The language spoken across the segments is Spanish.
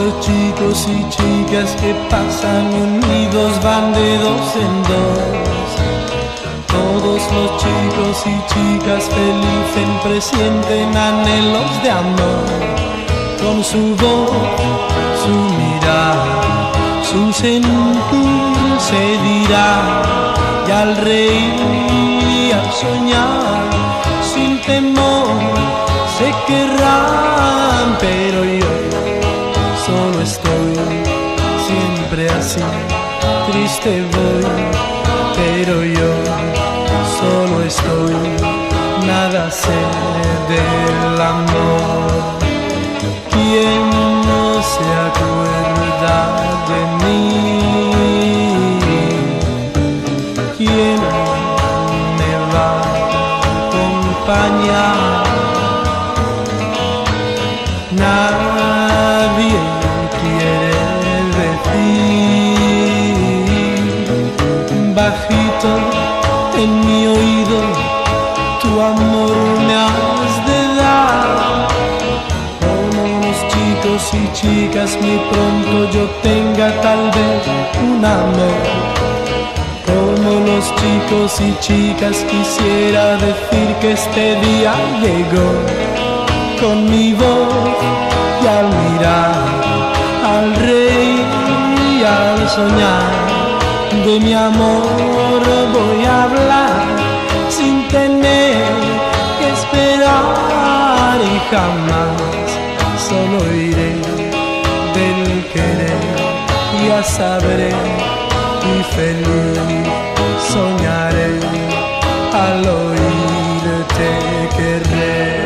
los chicos y chicas que pasan unidos van de dos en dos. Todos los chicos y chicas felices presienten anhelos de amor. Con su voz, su mirada, su sentir se dirá. Y al reír y al soñar, sin temor, se querrán. Pero yo solo estoy siempre así, triste voy. Pero yo solo estoy, nada sé del amor. ¿Quién no se acuerda de mí? ¿Quién me va a acompañar? Nadie quiere decir bajito en mi oído, tu amor me has de dar. Como los chicos y chicas muy pronto yo tenga tal vez un amor. Como los chicos y chicas quisiera decir que este día llegó. Con mi voz y al mirar, al reír y al soñar, de mi amor voy a hablar sin tener que esperar. Y jamás solo iré del querer, ya sabré y feliz soñaré al oírte querer.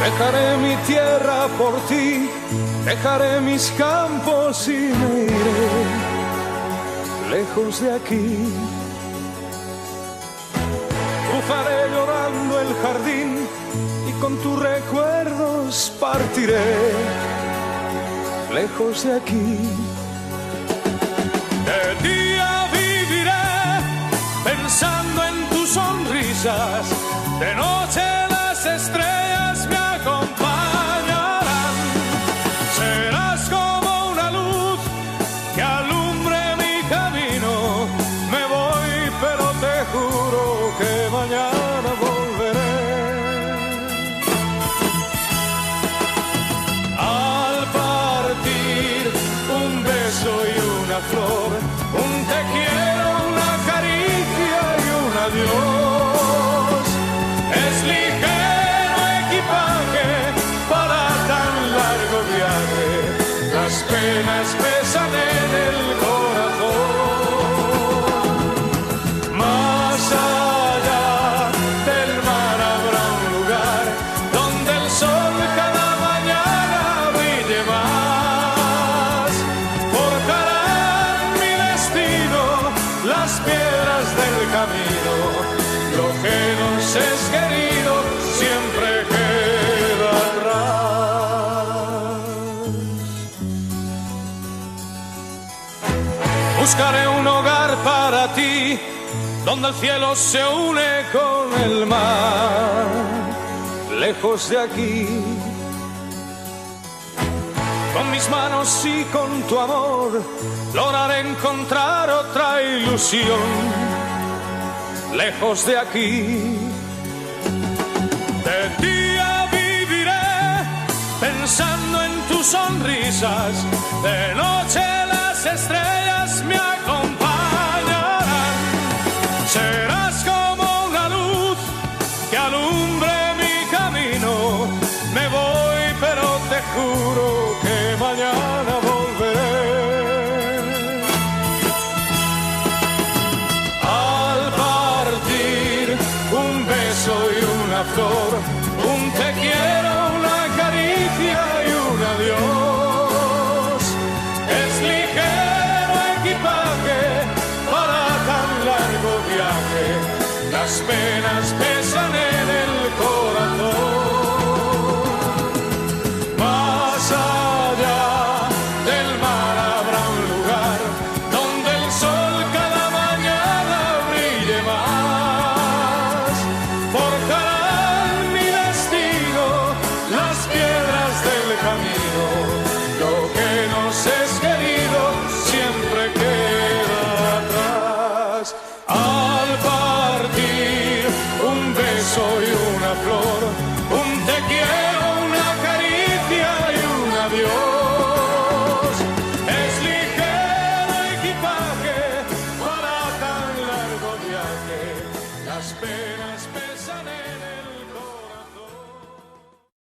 Dejaré mi tierra por ti, dejaré mis campos y me iré lejos de aquí. Cruzaré llorando el jardín y con tus recuerdos partiré lejos de aquí. De día viviré pensando en tus sonrisas, de noche las estrellas me acompañarán. Serás como una luz que alumbre mi camino. Me voy, pero te juro que mañana volveré. flor, un te quiero, una caricia y un adiós. Es ligero equipaje para tan largo viaje, las penas pesan en el corazón. Más allá del mar habrá un lugar donde el sol cada mañana brille más. Forjarán mi destino las piedras del camino, lo que nos es querido siempre queda atrás. Buscaré un hogar para ti, donde el cielo se une con el mar, lejos de aquí. Con mis manos y con tu amor lograré encontrar otra ilusión, lejos de aquí. De día viviré pensando en tus sonrisas, de noche las estrellas me acompañarán. Serás como una luz que alumbre mi camino. Me voy, pero te juro que mañana volveré. Al partir, un beso y una flor, un te quiero, una caricia y un adiós. Es ligero equipaje para tan largo viaje, las penas